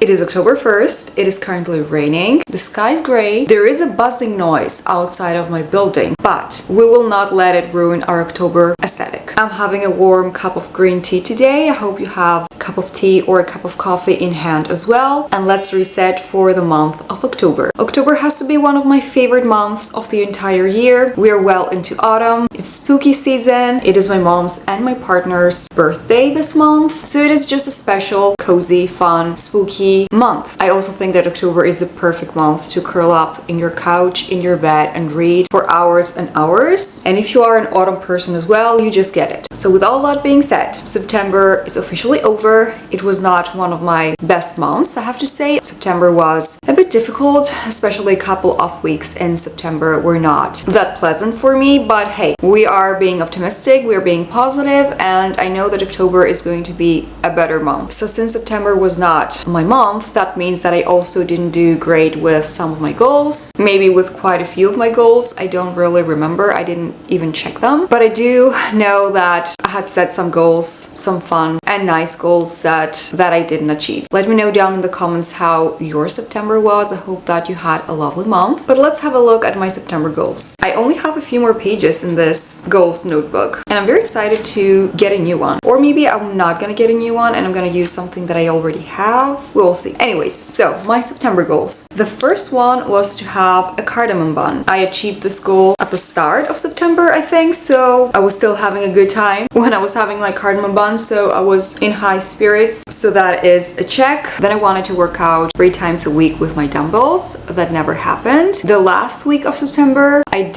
It is October 1st, it is currently raining, the sky is gray, there is a buzzing noise outside of my building, but we will not let it ruin our October aesthetic. I'm having a warm cup of green tea today. I hope you have a cup of tea or a cup of coffee in hand as well. And let's reset for the month of October. October has to be one of my favorite months of the entire year. We are well into autumn, it's spooky season, it is my mom's and my partner's birthday this month, so it is just a special, cozy, fun, spooky month. I also think that October is the perfect month to curl up in your couch, in your bed and read for hours and hours. And if you are an autumn person as well, you just get it. So with all that being said, September is officially over. It was not one of my best months, I have to say. September was a bit difficult, especially a couple of weeks in September were not that pleasant for me, but hey, we are being optimistic, we are being positive, and I know that October is going to be a better month. So since September was not my month, that means that I also didn't do great with some of my goals, maybe with quite a few of my goals. I don't really remember, I didn't even check them, but I do know that I had set some goals, some fun and nice goals that I didn't achieve. Let me know down in the comments how your September was. I hope that you had a lovely month. But let's have a look at my September goals. I only have a few more pages in this goals notebook and I'm very excited to get a new one, or maybe I'm not gonna get a new one and I'm gonna use something that I already have. We'll see. Anyways, so my September goals. The first one was to have a cardamom bun. I achieved this goal at the start of September, I think, so I was still having a good time when I was having my cardamom bun, so I was in high spirits, so that is a check. Then I wanted to work out 3 times a week with my dumbbells. That never happened. The last week of September, I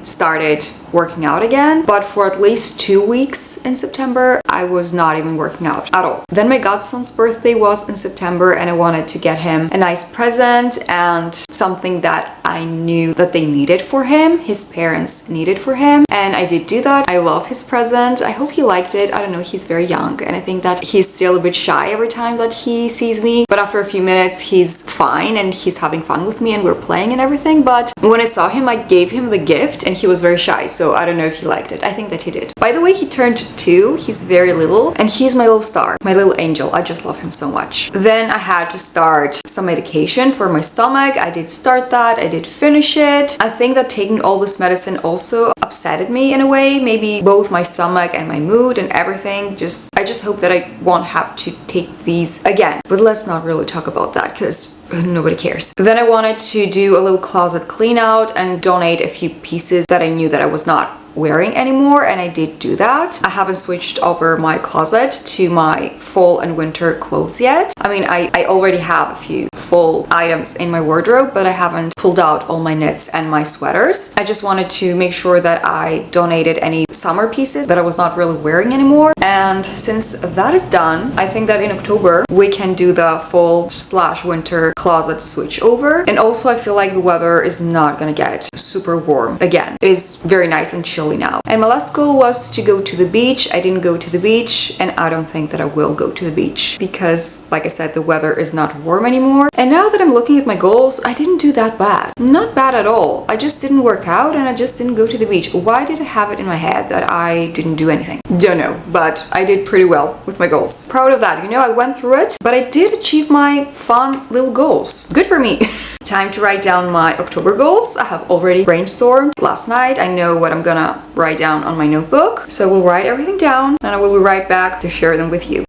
started working out again, but for at least 2 weeks in September, I was not even working out at all. Then my godson's birthday was in September and I wanted to get him a nice present and something that I knew that they needed for him, his parents needed for him, and I did do that. I love his present. I hope he liked it. I don't know, he's very young and I think that he's still a bit shy every time that he sees me, but after a few minutes he's fine and he's having fun with me and we're playing and everything. But when I saw him, I gave him the gift and he was very shy, so I don't know if he liked it. I think that he did. By the way, he turned 2. He's very little and he's my little star, my little angel. I just love him so much. Then I had to start some medication for my stomach. I did start that. I did finish it. I think that taking all this medicine also upsetted me in a way, maybe both my stomach and my mood and everything. I just hope that I won't have to take these again. But let's not really talk about that because nobody cares. Then I wanted to do a little closet clean out and donate a few pieces that I knew that I was not wearing anymore, and I did do that. I haven't switched over my closet to my fall and winter clothes yet. I mean, I already have a few fall items in my wardrobe, but I haven't pulled out all my knits and my sweaters. I just wanted to make sure that I donated any summer pieces that I was not really wearing anymore. And since that is done, I think that in October we can do the fall/winter closet switch over. And also I feel like the weather is not gonna get super warm again. It is very nice and chilly now. And my last goal was to go to the beach. I didn't go to the beach and I don't think that I will go to the beach because, like I said, the weather is not warm anymore. And now that I'm looking at my goals, I didn't do that bad. Not bad at all. I just didn't work out and I just didn't go to the beach. Why did I have it in my head that I didn't do anything? Don't know, but I did pretty well with my goals. Proud of that. You know, I went through it, but I did achieve my fun little goals. Good for me. Time to write down my October goals. I have already brainstormed last night. I know what I'm gonna write down on my notebook. So we'll write everything down and I will be right back to share them with you.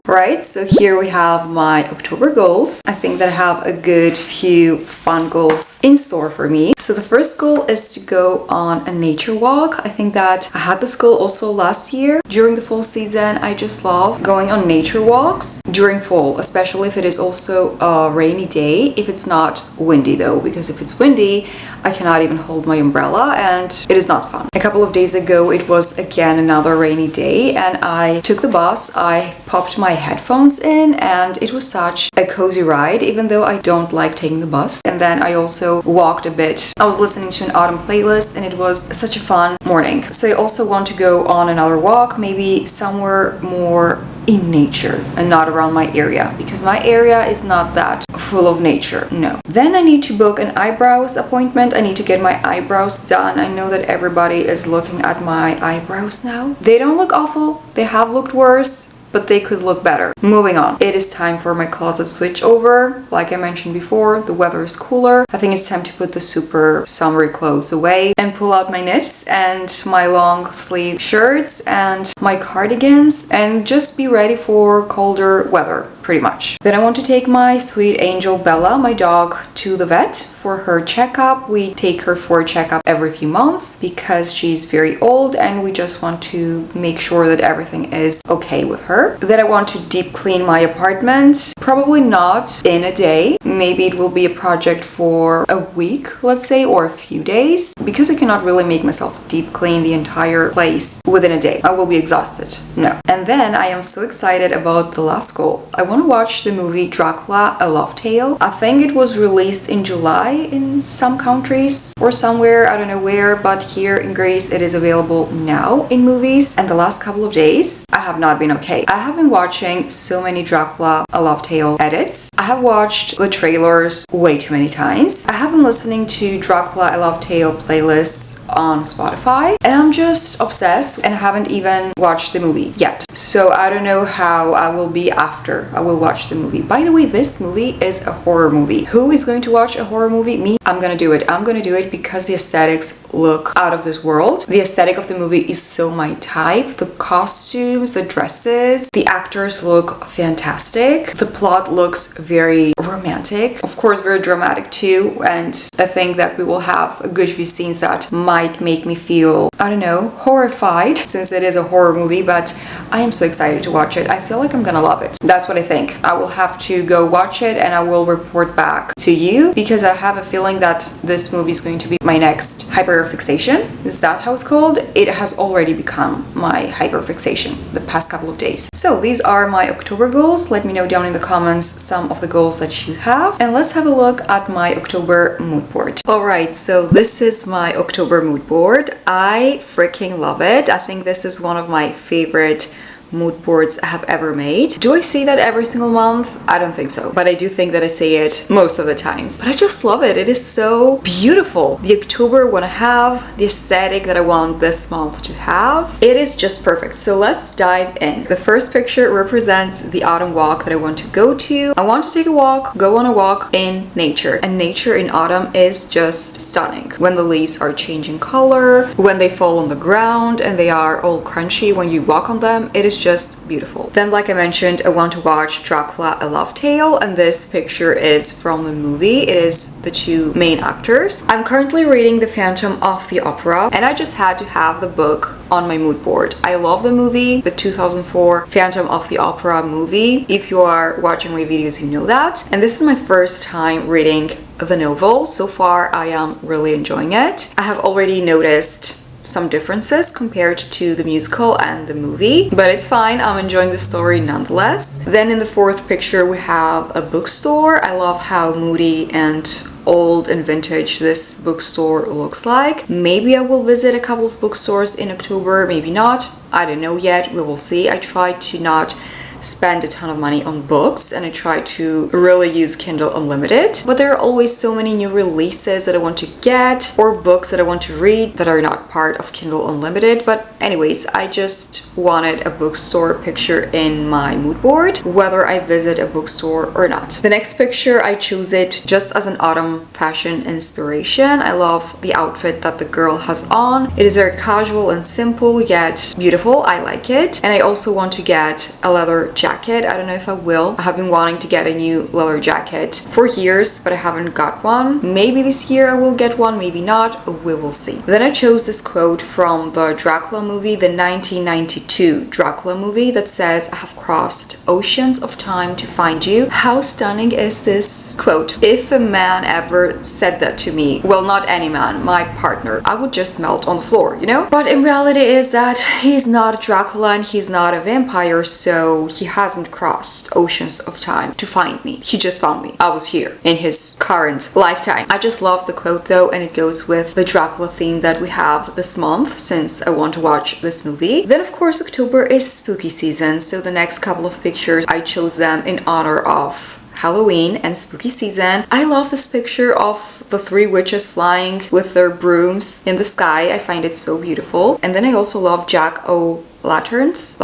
Right, so here we have my October goals. I think that I have a good few fun goals in store for me. So the first goal is to go on a nature walk. I think that I had this goal also last year. During the fall season, I just love going on nature walks during fall, especially if it is also a rainy day. If it's not windy though, because if it's windy, I cannot even hold my umbrella and it is not fun. A couple of days ago, it was again another rainy day and I took the bus, I popped my headphones in and it was such a cozy ride, even though I don't like taking the bus. And then I also walked a bit. I was listening to an autumn playlist and it was such a fun morning. So I also want to go on another walk, maybe somewhere more in nature and not around my area, because my area is not that full of nature. No. Then I need to book an eyebrows appointment. I need to get my eyebrows done. I know that everybody is looking at my eyebrows now. They don't look awful. They have looked worse, but they could look better. Moving on. It is time for my closet switch over. Like I mentioned before, the weather is cooler. I think it's time to put the super summery clothes away and pull out my knits and my long sleeve shirts and my cardigans and just be ready for colder weather, pretty much. Then I want to take my sweet angel Bella, my dog, to the vet for her checkup. We take her for a checkup every few months because she's very old and we just want to make sure that everything is okay with her. Then I want to deep clean my apartment. Probably not in a day. Maybe it will be a project for a week, let's say, or a few days, because I cannot really make myself deep clean the entire place within a day. I will be exhausted. No. And then I am so excited about the last goal. I want to watch the movie Dracula, A Love Tale. I think it was released in July in some countries or somewhere, I don't know where, but here in Greece it is available now in movies. And the last couple of days I have not been okay. I have been watching so many Dracula, A Love Tale edits. I have watched the trailers way too many times. I have been listening to Dracula, A Love Tale playlists on Spotify and I'm just obsessed and haven't even watched the movie yet. So I don't know how I will be after I will watch the movie. By the way, this movie is a horror movie. Who is going to watch a horror movie? Me. I'm gonna do it. I'm gonna do it because the aesthetics look out of this world. The aesthetic of the movie is so my type. The costumes, the dresses, the actors look fantastic. The plot looks very romantic. Of course, very dramatic too. And I think that we will have a good few scenes that might make me feel, I don't know, horrified since it is a horror movie, but I am so excited to watch it. I feel like I'm gonna love it. That's what I think. I will have to go watch it and I will report back to you because I have a feeling that this movie is going to be my next hyperfixation. Is that how it's called? It has already become my hyperfixation the past couple of days. So these are my October goals. Let me know down in the comments some of the goals that you have. And let's have a look at my October mood board. Alright, so this is my October mood board. I freaking love it. I think this is one of my favorite mood boards I have ever made. Do I say that every single month? I don't think so, but I do think that I say it most of the times. But I just love it. It is so beautiful. The October want to have, the aesthetic that I want this month to have. It is just perfect. So let's dive in. The first picture represents the autumn walk that I want to go to. I want to take a walk, go on a walk in nature. And nature in autumn is just stunning. When the leaves are changing color, when they fall on the ground and they are all crunchy when you walk on them, it is just beautiful. Then, like I mentioned, I want to watch Dracula, A Love Tale, and this picture is from the movie. It is the two main actors. I'm currently reading The Phantom of the Opera, and I just had to have the book on my mood board. I love the movie, the 2004 Phantom of the Opera movie. If you are watching my videos, you know that. And this is my first time reading the novel. So far, I am really enjoying it. I have already noticed some differences compared to the musical and the movie, but it's fine. I'm enjoying the story nonetheless. Then in the fourth picture we have a bookstore. I love how moody and old and vintage this bookstore looks like. Maybe I will visit a couple of bookstores in October, maybe not. I don't know yet. We will see. I try to not spend a ton of money on books and I try to really use Kindle Unlimited, but there are always so many new releases that I want to get or books that I want to read that are not part of Kindle Unlimited. But anyways, I just wanted a bookstore picture in my mood board, whether I visit a bookstore or not. The next picture, I chose it just as an autumn fashion inspiration. I love the outfit that the girl has on. It is very casual and simple yet beautiful. I like it. And I also want to get a leather leather jacket. I don't know if I will. I have been wanting to get a new leather jacket for years, but I haven't got one. Maybe this year I will get one, maybe not. We will see. Then I chose this quote from the Dracula movie, the 1992 Dracula movie, that says, "I have crossed oceans of time to find you." How stunning is this quote? If a man ever said that to me, well, not any man, my partner, I would just melt on the floor, you know? But in reality is that he's not Dracula and he's not a vampire, so he hasn't crossed oceans of time to find me. He just found me. I was here in his current lifetime. I just love the quote though, and it goes with the Dracula theme that we have this month since I want to watch this movie. Then of course October is spooky season, so the next couple of pictures I chose them in honor of Halloween and spooky season. I love this picture of the three witches flying with their brooms in the sky. I find it so beautiful. And then I also love Jack-o'-lanterns.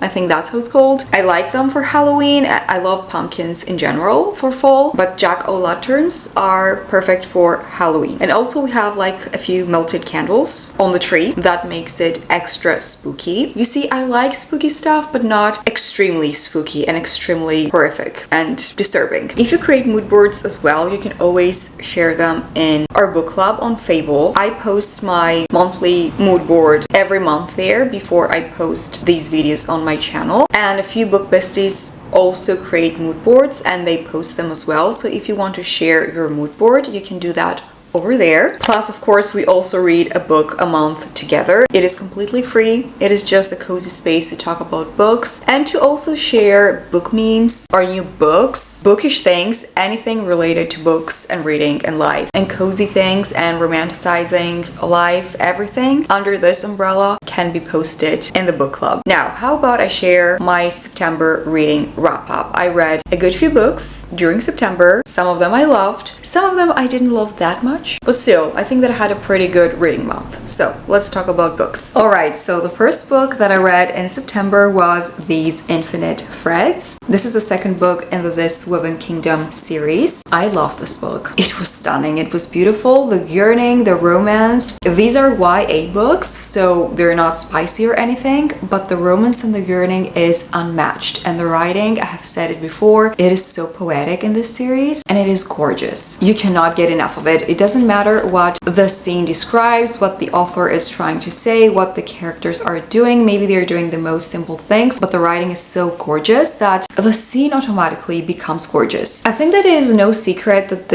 I think that's how it's called. I like them for Halloween. I love pumpkins in general for fall, but Jack-o'-lanterns are perfect for Halloween. And also we have like a few melted candles on the tree that makes it extra spooky. You see, I like spooky stuff, but not extremely spooky and extremely horrific and disturbing. If you create mood boards as well, you can always share them in our book club on Fable. I post my monthly mood board every month there before I post these videos on my channel, and a few book besties also create mood boards and they post them as well. So if you want to share your mood board, you can do that over there. Plus, of course, we also read a book a month together. It is completely free. It is just a cozy space to talk about books and to also share book memes or new books, bookish things, anything related to books and reading and life, and cozy things and romanticizing life. Everything under this umbrella can be posted in the book club. Now, how about I share my September reading wrap up? I read a good few books during September. Some of them I loved, some of them I didn't love that much. But still, I think that I had a pretty good reading month. So let's talk about books. Alright, so the first book that I read in September was These Infinite Threads. This is the second book in the This Woven Kingdom series. I love this book. It was stunning. It was beautiful. The yearning, the romance. These are YA books, so they're not spicy or anything, but the romance and the yearning is unmatched. And the writing, I have said it before, it is so poetic in this series and it is gorgeous. You cannot get enough of it. It doesn't matter what the scene describes, what the author is trying to say, what the characters are doing. Maybe they're doing the most simple things, but the writing is so gorgeous that the scene automatically becomes gorgeous. I think that it is no secret that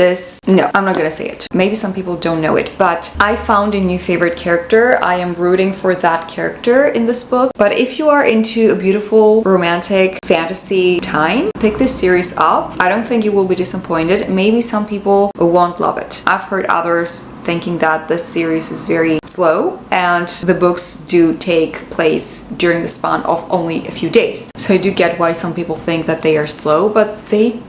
no, I'm not gonna say it. Maybe some people don't know it, but I found a new favorite character. I am rooting for that character in this book. But if you are into a beautiful romantic fantasy time, pick this series up. I don't think you will be disappointed. Maybe some people won't love it. I've heard others thinking that this series is very slow, and the books do take place during the span of only a few days. So I do get why some people think that they are slow, but they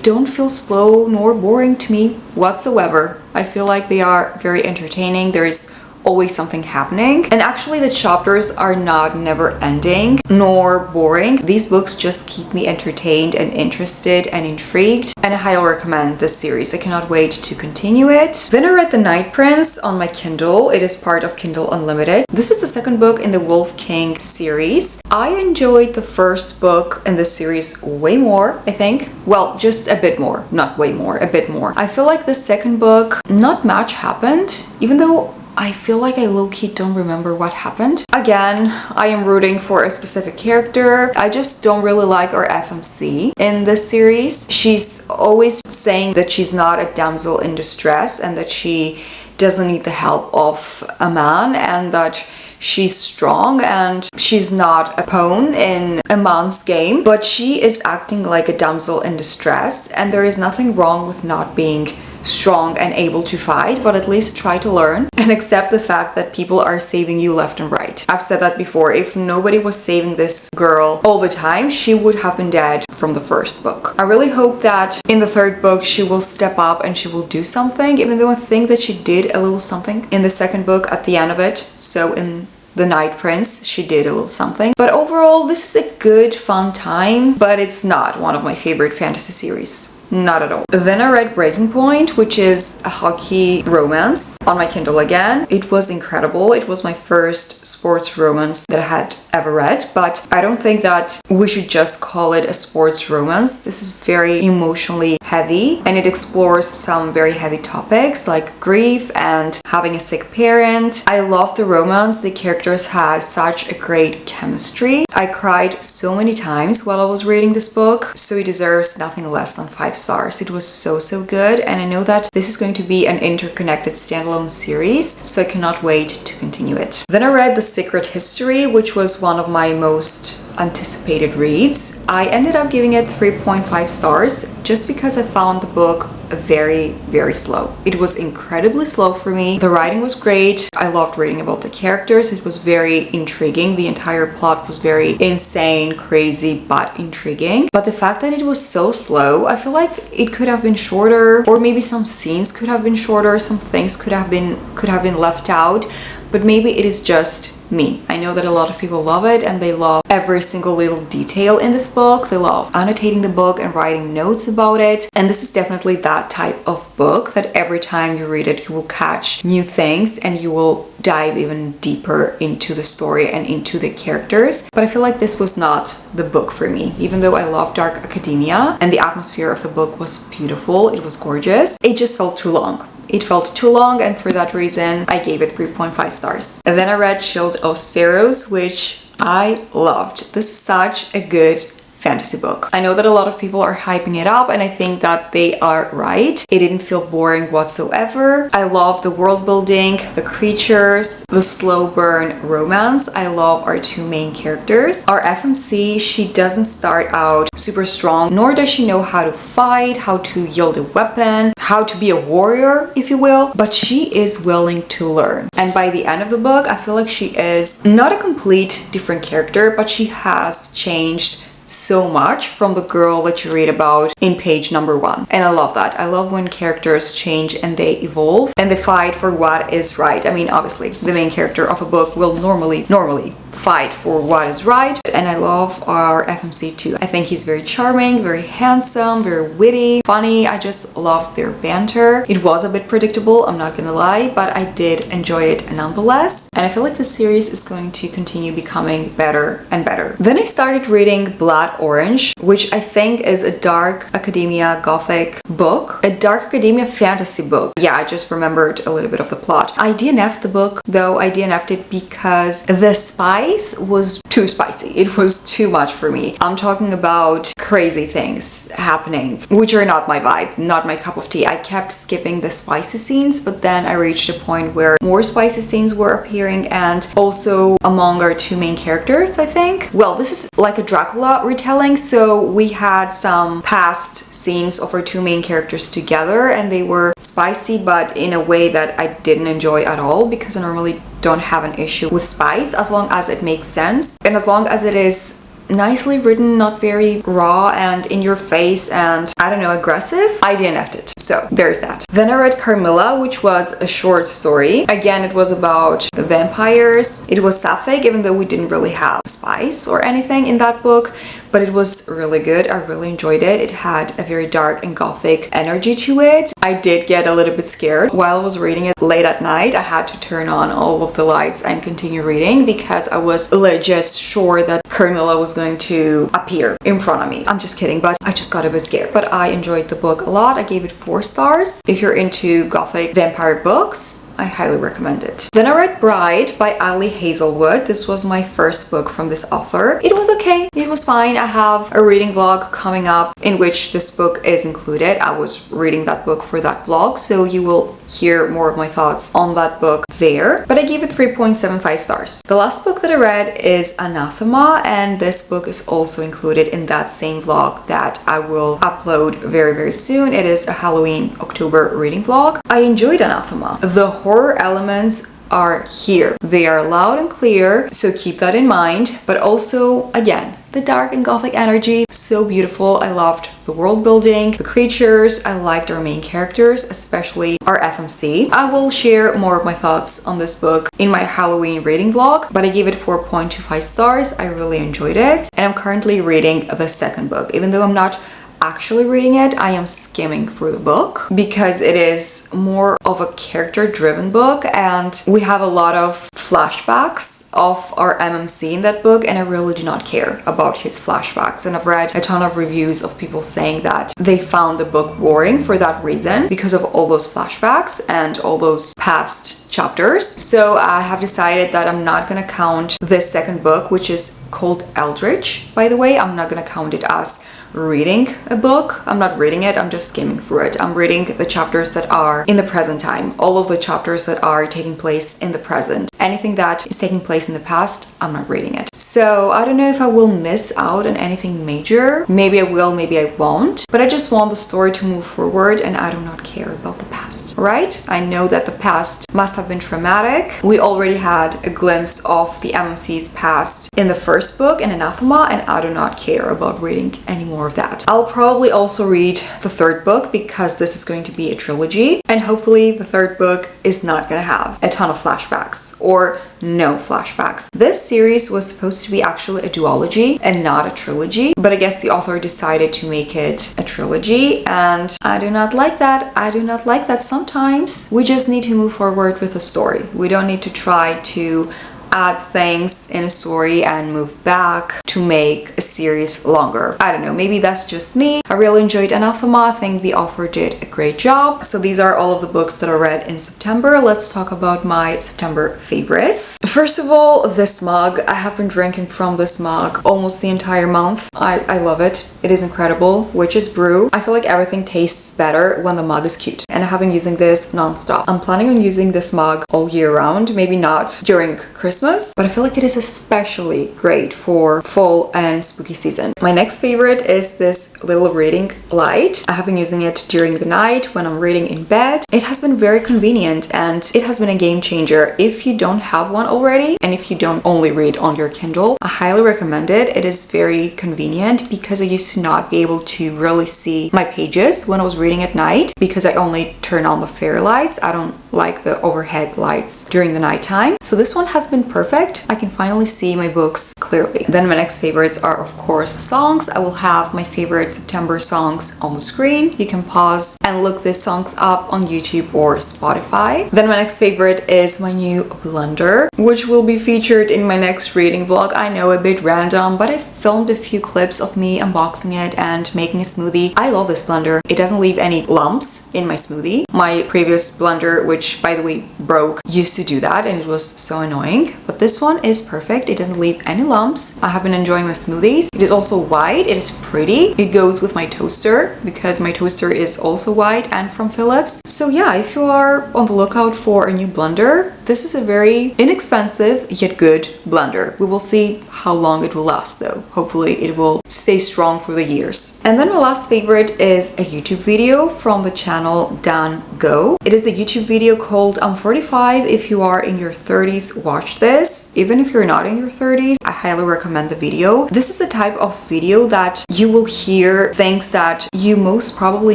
don't feel slow nor boring to me whatsoever. I feel like they are very entertaining. There is always something happening, and actually the chapters are not never ending nor boring. These books just keep me entertained and interested and intrigued, and I highly recommend this series. I cannot wait to continue it. Then I read The Night Prince on my Kindle. It is part of Kindle Unlimited. This is the second book in the Wolf King series. I enjoyed the first book in this series way more, I think. Well, just a bit more, not way more, a bit more. I feel like the second book, not much happened, even though I feel like I low-key don't remember what happened. Again, I am rooting for a specific character. I just don't really like our FMC in this series. She's always saying that she's not a damsel in distress and that she doesn't need the help of a man, and that she's strong and she's not a pawn in a man's game, but she is acting like a damsel in distress, and there is nothing wrong with not being strong and able to fight, but at least try to learn and accept the fact that people are saving you left and right. I've said that before. If nobody was saving this girl all the time, she would have been dead from the first book. I really hope that in the third book she will step up and she will do something, even though I think that she did a little something in the second book at the end of it. So in The Night Prince, she did a little something. But overall, this is a good, fun time, but it's not one of my favorite fantasy series. Not at all. Then I read Breaking Point, which is a hockey romance on my Kindle again. It was incredible. It was my first sports romance that I had ever read, but I don't think that we should just call it a sports romance. This is very emotionally heavy and it explores some very heavy topics like grief and having a sick parent. I love the romance. The characters had such a great chemistry. I cried so many times while I was reading this book, so it deserves nothing less than 5 stars. It was so good, and I know that this is going to be an interconnected standalone series, so I cannot wait to continue it. Then I read The Secret History, which was one of my most anticipated reads. I ended up giving it 3.5 stars just because I found the book very slow. It was incredibly slow for me. The writing was great. I loved reading about the characters. It was very intriguing. The entire plot was very insane, crazy, but intriguing. But the fact that it was so slow, I feel like it could have been shorter, or maybe some scenes could have been shorter, some things could have been left out, but maybe it is just me. I know that a lot of people love it and they love every single little detail in this book. They love annotating the book and writing notes about it. And this is definitely that type of book that every time you read it, you will catch new things and you will dive even deeper into the story and into the characters. But I feel like this was not the book for me. Even though I love Dark Academia and the atmosphere of the book was beautiful, it was gorgeous, it just felt too long. It felt too long, and for that reason, I gave it 3.5 stars. And then I read Shield of Sparrows, which I loved. This is such a good fantasy book. I know that a lot of people are hyping it up, and I think that they are right. It didn't feel boring whatsoever. I love the world building, the creatures, the slow burn romance. I love our 2 main characters. Our FMC, she doesn't start out super strong, nor does she know how to fight, how to wield a weapon, how to be a warrior, if you will, but she is willing to learn. And by the end of the book, I feel like she is not a complete different character, but she has changed so much from the girl that you read about in page number 1. And I love that. I love when characters change and they evolve and they fight for what is right. I mean, obviously, the main character of a book will normally fight for what is right. And I love our FMC too. I think he's very charming, very handsome, very witty, funny. I just love their banter. It was a bit predictable, I'm not gonna lie, but I did enjoy it nonetheless. And I feel like the series is going to continue becoming better and better. Then I started reading Blood Orange, which I think is a Dark Academia Gothic book, a Dark Academia fantasy book. Yeah, I just remembered a little bit of the plot. I DNF'd the book, though. I DNF'd it because the spice was too spicy. It was too much for me. I'm talking about crazy things happening, which are not my vibe, not my cup of tea. I kept skipping the spicy scenes, but then I reached a point where more spicy scenes were appearing, and also among our 2 main characters, I think. Well, this is like a Dracula retelling, so we had some past scenes of our 2 main characters together, and they were spicy, but in a way that I didn't enjoy at all, because I normally don't have an issue with spice as long as it makes sense and as long as it is nicely written, not very raw and in your face and, I don't know, aggressive. I DNF'd it. So there's that. Then I read Carmilla, which was a short story. Again, it was about vampires. It was sapphic, even though we didn't really have spice or anything in that book, but it was really good. I really enjoyed it. It had a very dark and gothic energy to it. I did get a little bit scared while I was reading it late at night. I had to turn on all of the lights and continue reading because I was legit sure that Carmilla was going to appear in front of me. I'm just kidding, but I just got a bit scared. But I enjoyed the book a lot. I gave it 4 stars. If you're into gothic vampire books, I highly recommend it. Then I read Bride by Ali Hazelwood. This was my first book from this author. It was okay. It was fine. I have a reading vlog coming up in which this book is included. I was reading that book for that vlog, so you will hear more of my thoughts on that book there. But I gave it 3.75 stars. The last book that I read is Anathema, and this book is also included in that same vlog that I will upload very soon. It is a Halloween October reading vlog. I enjoyed Anathema. The horror elements are here. They are loud and clear, so keep that in mind. But also, again, the dark and gothic energy, so beautiful. I loved the world building, the creatures. I liked our main characters, especially our FMC. I will share more of my thoughts on this book in my Halloween reading vlog, but I gave it 4.25 stars. I really enjoyed it, and I'm currently reading the second book. Even though I'm not actually reading it, I am skimming through the book because it is more of a character-driven book, and we have a lot of flashbacks of our MMC in that book, and I really do not care about his flashbacks. And I've read a ton of reviews of people saying that they found the book boring for that reason because of all those flashbacks and all those past chapters. So I have decided that I'm not gonna count this second book, which is called Eldritch, by the way. I'm not gonna count it as reading a book. I'm not reading it, I'm just skimming through it. I'm reading the chapters that are in the present time, all of the chapters that are taking place in the present. Anything that is taking place in the past, I'm not reading it. So I don't know if I will miss out on anything major. Maybe I will, maybe I won't. But I just want the story to move forward, and I do not care about the past, right? I know that the past must have been traumatic. We already had a glimpse of the MMC's past in the first book, in Anathema, and I do not care about reading any more of that. I'll probably also read the third book because this is going to be a trilogy, and hopefully the third book is not gonna have a ton of flashbacks or no flashbacks. This series was supposed to be actually a duology and not a trilogy, but I guess the author decided to make it a trilogy, and I do not like that. I do not like that. Sometimes we just need to move forward with a story. We don't need to try to add things in a story and move back to make a series longer. I don't know, maybe that's just me. I really enjoyed Anathema. I think the author did a great job. So these are all of the books that I read in September. Let's talk about my September favorites. First of all, this mug. I have been drinking from this mug almost the entire month. I love it. It is incredible. Witch's Brew. I feel like everything tastes better when the mug is cute, and I have been using this non-stop. I'm planning on using this mug all year round, maybe not during Christmas, but I feel like it is especially great for fall and spooky season. My next favorite is this little reading light. I have been using it during the night when I'm reading in bed. It has been very convenient, and it has been a game changer. If you don't have one already, and if you don't only read on your Kindle, I highly recommend it. It is very convenient because I used to not be able to really see my pages when I was reading at night because I only turn on the fairy lights. I don't like the overhead lights during the nighttime. So this one has been perfect. I can finally see my books clearly. Then my next favorites are of course songs. I will have my favorite September songs on the screen. You can pause and look these songs up on YouTube or Spotify. Then my next favorite is my new blender, which will be featured in my next reading vlog. I know, a bit random, but I filmed a few clips of me unboxing it and making a smoothie. I love this blender. It doesn't leave any lumps in my smoothie. My previous blender, which by the way broke, used to do that, and it was so annoying. But this one is perfect. It doesn't leave any lumps. I have been enjoying my smoothies. It is also white. It is pretty. It goes with my toaster because my toaster is also white and from Philips. So yeah, if you are on the lookout for a new blender, this is a very inexpensive yet good blender. We will see how long it will last though. Hopefully it will stay strong for the years. And then my last favorite is a YouTube video from the channel Dan Go. It is a YouTube video called I'm 45. If you are in your 30s, watch this. Even if you're not in your 30s, I highly recommend the video. This is the type of video that you will hear things that you most probably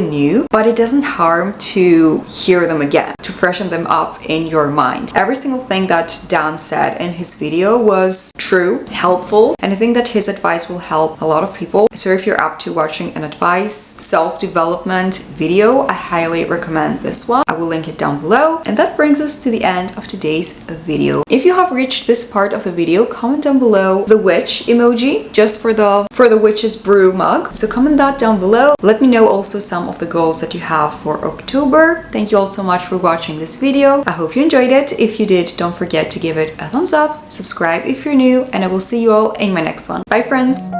knew, but it doesn't harm to hear them again, to freshen them up in your mind. Every single thing that Dan said in his video was true, helpful, and I think that his advice will help a lot of people. So if you're up to watching an advice, self-development video, I highly recommend this one. I will link it down below. And that brings us to the end of today's video. If you have reached this part of the video, comment down below the witch emoji just for the Witch's Brew mug. So comment that down below. Let me know also some of the goals that you have for October. Thank you all so much for watching this video. I hope you enjoyed it. If you did, don't forget to give it a thumbs up, subscribe if you're new, and I will see you all in my next one. Bye friends!